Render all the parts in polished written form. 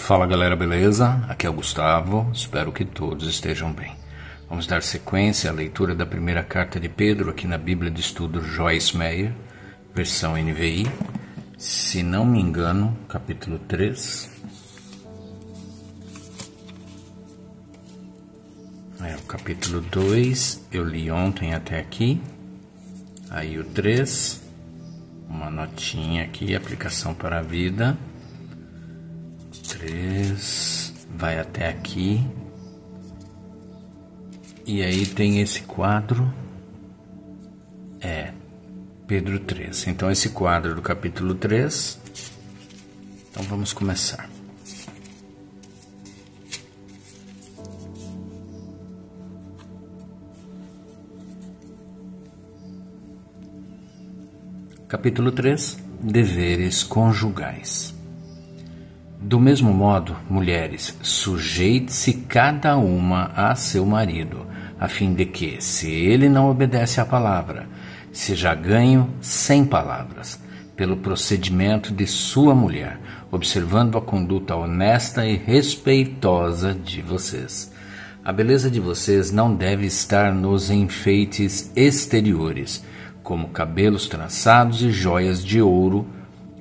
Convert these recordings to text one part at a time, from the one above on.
Fala galera, beleza? Aqui é o Gustavo, espero que todos estejam bem. Vamos dar sequência à leitura da primeira carta de Pedro aqui na Bíblia de Estudo Joyce Meyer, versão NVI. Se não me engano, capítulo 3. O capítulo 2 eu li ontem até aqui. Aí o 3, uma notinha aqui, aplicação para a vida. 3 vai até aqui. E aí tem esse quadro, Pedro 3. Então esse quadro do capítulo 3. Então vamos começar. Capítulo 3. Deveres conjugais. Do mesmo modo, mulheres, sujeite-se cada uma a seu marido, a fim de que, se ele não obedece à palavra, seja ganho sem palavras, pelo procedimento de sua mulher, observando a conduta honesta e respeitosa de vocês. A beleza de vocês não deve estar nos enfeites exteriores, como cabelos trançados e joias de ouro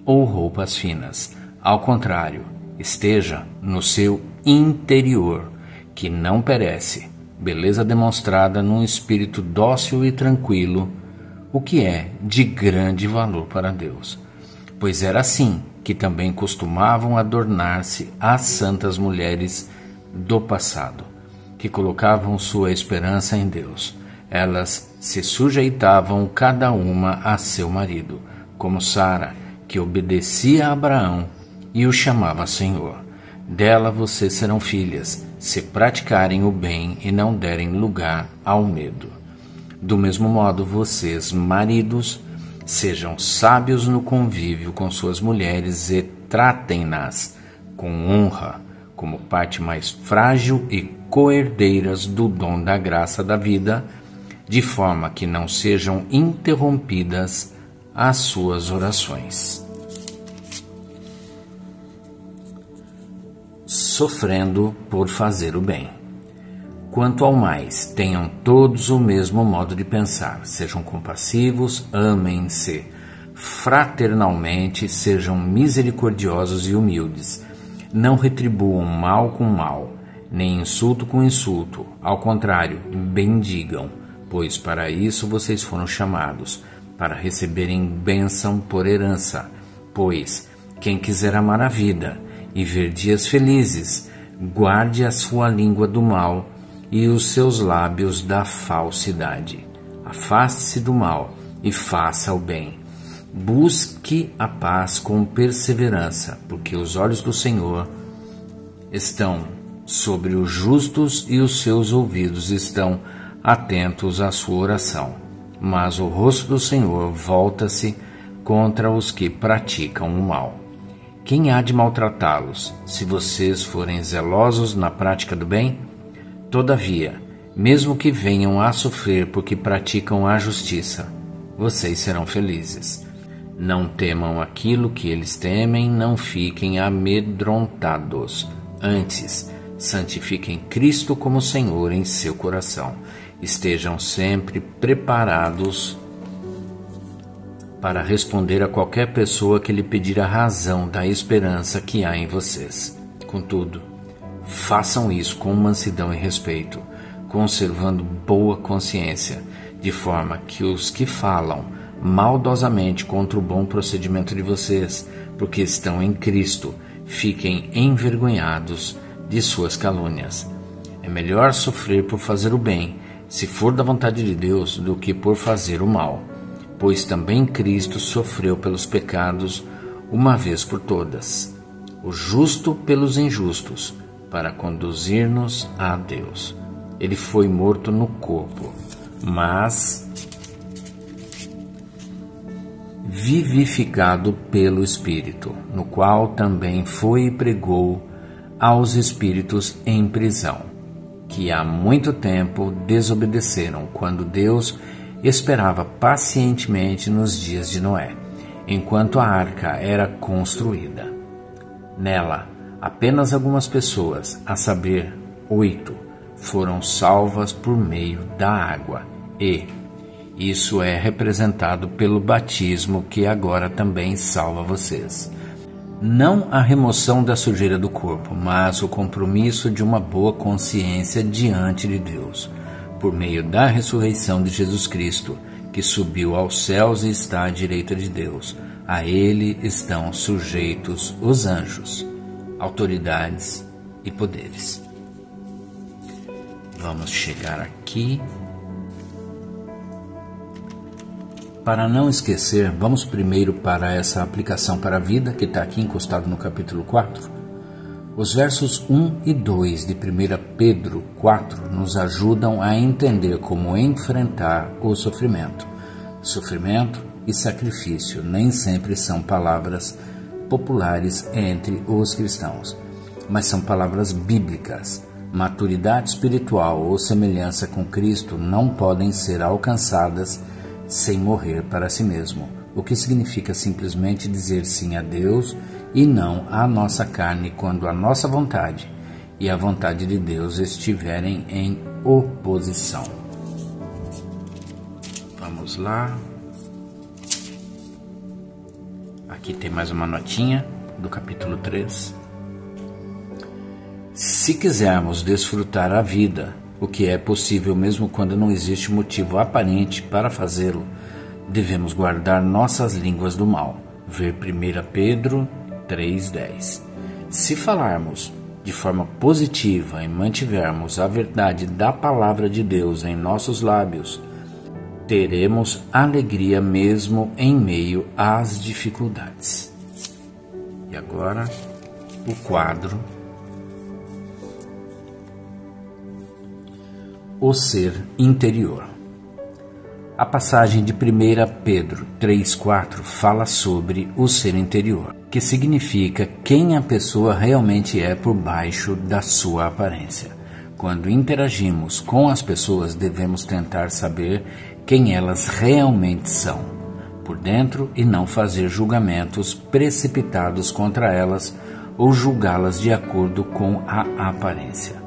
ou roupas finas. Ao contrário, esteja no seu interior, que não perece, beleza demonstrada num espírito dócil e tranquilo, o que é de grande valor para Deus. Pois era assim que também costumavam adornar-se as santas mulheres do passado, que colocavam sua esperança em Deus. Elas se sujeitavam cada uma a seu marido, como Sara, que obedecia a Abraão e o chamava Senhor. Dela vocês serão filhas, se praticarem o bem e não derem lugar ao medo. Do mesmo modo, vocês, maridos, sejam sábios no convívio com suas mulheres e tratem-nas com honra, como parte mais frágil e coerdeiras do dom da graça da vida, de forma que não sejam interrompidas as suas orações. Sofrendo por fazer o bem. Quanto ao mais, tenham todos o mesmo modo de pensar, sejam compassivos, amem-se fraternalmente, sejam misericordiosos e humildes, não retribuam mal com mal, nem insulto com insulto, ao contrário, bendigam, pois para isso vocês foram chamados, para receberem bênção por herança, pois quem quiser amar a vida e ver dias felizes, guarde a sua língua do mal e os seus lábios da falsidade. Afaste-se do mal e faça o bem. Busque a paz com perseverança, porque os olhos do Senhor estão sobre os justos e os seus ouvidos estão atentos à sua oração. Mas o rosto do Senhor volta-se contra os que praticam o mal. Quem há de maltratá-los, se vocês forem zelosos na prática do bem? Todavia, mesmo que venham a sofrer porque praticam a justiça, vocês serão felizes. Não temam aquilo que eles temem, não fiquem amedrontados. Antes, santifiquem Cristo como Senhor em seu coração. Estejam sempre preparados para responder a qualquer pessoa que lhe pedir a razão da esperança que há em vocês. Contudo, façam isso com mansidão e respeito, conservando boa consciência, de forma que os que falam maldosamente contra o bom procedimento de vocês, porque estão em Cristo, fiquem envergonhados de suas calúnias. É melhor sofrer por fazer o bem, se for da vontade de Deus, do que por fazer o mal. Pois também Cristo sofreu pelos pecados uma vez por todas, o justo pelos injustos, para conduzir-nos a Deus. Ele foi morto no corpo, mas vivificado pelo Espírito, no qual também foi e pregou aos espíritos em prisão, que há muito tempo desobedeceram, quando Deus esperava pacientemente nos dias de Noé, enquanto a arca era construída. Nela Apenas algumas pessoas, a saber, 8, foram salvas por meio da água, e isso é representado pelo batismo, que agora também salva vocês. Não a remoção da sujeira do corpo, mas o compromisso de uma boa consciência diante de Deus, por meio da ressurreição de Jesus Cristo, que subiu aos céus e está à direita de Deus. A Ele estão sujeitos os anjos, autoridades e poderes. Vamos chegar aqui. Para não esquecer, vamos primeiro para essa aplicação para a vida, que está aqui encostado no capítulo 4. Os versos 1 e 2 de 1 Pedro 4 nos ajudam a entender como enfrentar o sofrimento. Sofrimento e sacrifício nem sempre são palavras populares entre os cristãos, mas são palavras bíblicas. Maturidade espiritual ou semelhança com Cristo não podem ser alcançadas sem morrer para si mesmo, o que significa simplesmente dizer sim a Deus e não à nossa carne quando a nossa vontade e a vontade de Deus estiverem em oposição. Vamos lá. Aqui tem mais uma notinha do capítulo 3. Se quisermos desfrutar a vida, o que é possível mesmo quando não existe motivo aparente para fazê-lo, devemos guardar nossas línguas do mal. Ver 1 Pedro 3,10. Se falarmos de forma positiva e mantivermos a verdade da palavra de Deus em nossos lábios, teremos alegria mesmo em meio às dificuldades. E agora, o quadro O Ser Interior. A passagem de 1 Pedro 3,4 fala sobre o ser interior, que significa quem a pessoa realmente é por baixo da sua aparência. Quando interagimos com as pessoas, devemos tentar saber quem elas realmente são por dentro e não fazer julgamentos precipitados contra elas ou julgá-las de acordo com a aparência.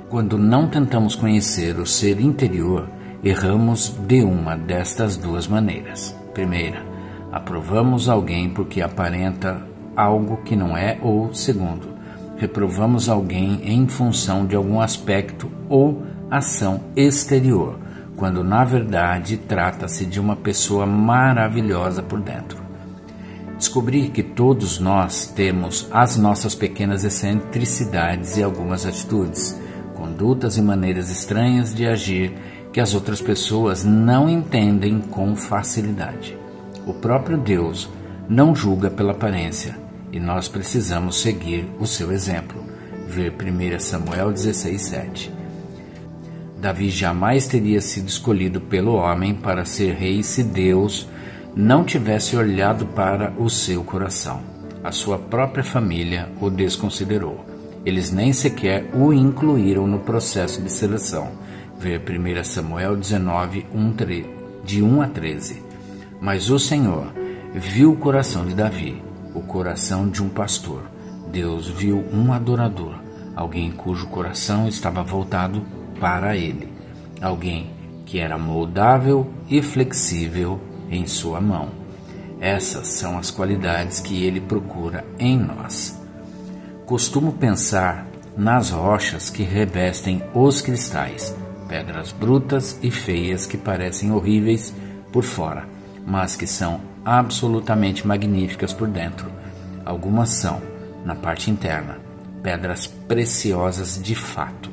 Quando não tentamos conhecer o ser interior, erramos de uma destas duas maneiras. Primeira, aprovamos alguém porque aparenta algo que não é, ou segundo, reprovamos alguém em função de algum aspecto ou ação exterior, quando na verdade trata-se de uma pessoa maravilhosa por dentro. Descobrir que todos nós temos as nossas pequenas excentricidades e algumas atitudes, condutas e maneiras estranhas de agir que as outras pessoas não entendem com facilidade. O próprio Deus não julga pela aparência e nós precisamos seguir o seu exemplo. Ver 1 Samuel 16:7. Davi jamais teria sido escolhido pelo homem para ser rei se Deus não tivesse olhado para o seu coração. A sua própria família o desconsiderou. Eles nem sequer o incluíram no processo de seleção. Ver 1 Samuel 19, de 1 a 13. Mas o Senhor viu o coração de Davi, o coração de um pastor. Deus viu um adorador, alguém cujo coração estava voltado para ele, alguém que era moldável e flexível em sua mão. Essas são as qualidades que ele procura em nós. Costumo pensar nas rochas que revestem os cristais, pedras brutas e feias que parecem horríveis por fora, mas que são absolutamente magníficas por dentro. Algumas são, na parte interna, pedras preciosas de fato,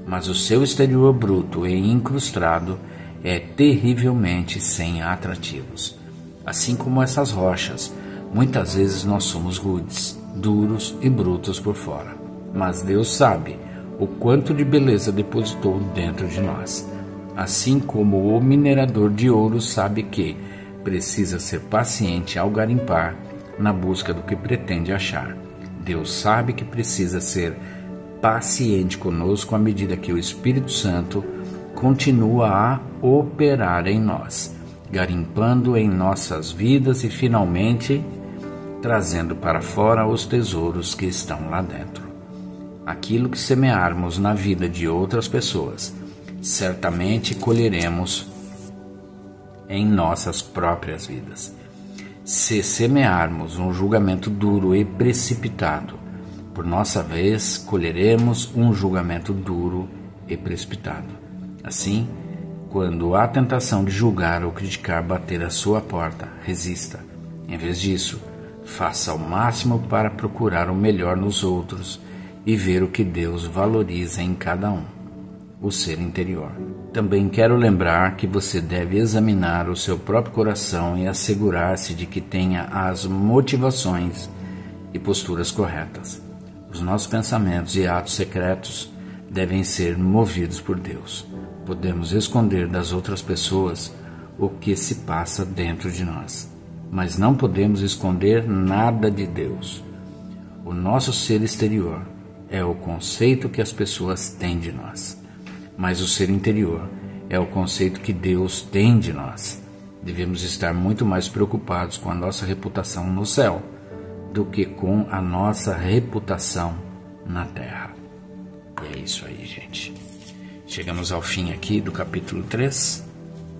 mas o seu exterior bruto e incrustado é terrivelmente sem atrativos. Assim como essas rochas, muitas vezes nós somos rudes, duros e brutos por fora, mas Deus sabe o quanto de beleza depositou dentro de nós. Assim como o minerador de ouro sabe que precisa ser paciente ao garimpar na busca do que pretende achar, Deus sabe que precisa ser paciente conosco à medida que o Espírito Santo continua a operar em nós, garimpando em nossas vidas e finalmente trazendo para fora os tesouros que estão lá dentro. Aquilo que semearmos na vida de outras pessoas, certamente colheremos em nossas próprias vidas. Se semearmos um julgamento duro e precipitado, por nossa vez colheremos um julgamento duro e precipitado. Assim, quando a tentação de julgar ou criticar bater à sua porta, resista. Em vez disso, faça o máximo para procurar o melhor nos outros e ver o que Deus valoriza em cada um, o ser interior. Também quero lembrar que você deve examinar o seu próprio coração e assegurar-se de que tenha as motivações e posturas corretas. Os nossos pensamentos e atos secretos devem ser movidos por Deus. Podemos esconder das outras pessoas o que se passa dentro de nós, mas não podemos esconder nada de Deus. O nosso ser exterior é o conceito que as pessoas têm de nós, mas o ser interior é o conceito que Deus tem de nós. Devemos estar muito mais preocupados com a nossa reputação no céu do que com a nossa reputação na terra. E é isso aí, gente. Chegamos ao fim aqui do capítulo 3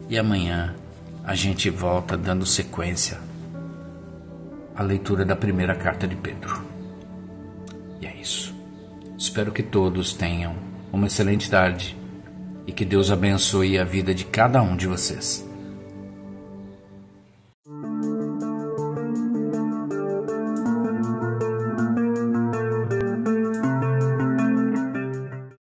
e amanhã a gente volta dando sequência à leitura da primeira carta de Pedro. E é isso. Espero que todos tenham uma excelente tarde e que Deus abençoe a vida de cada um de vocês.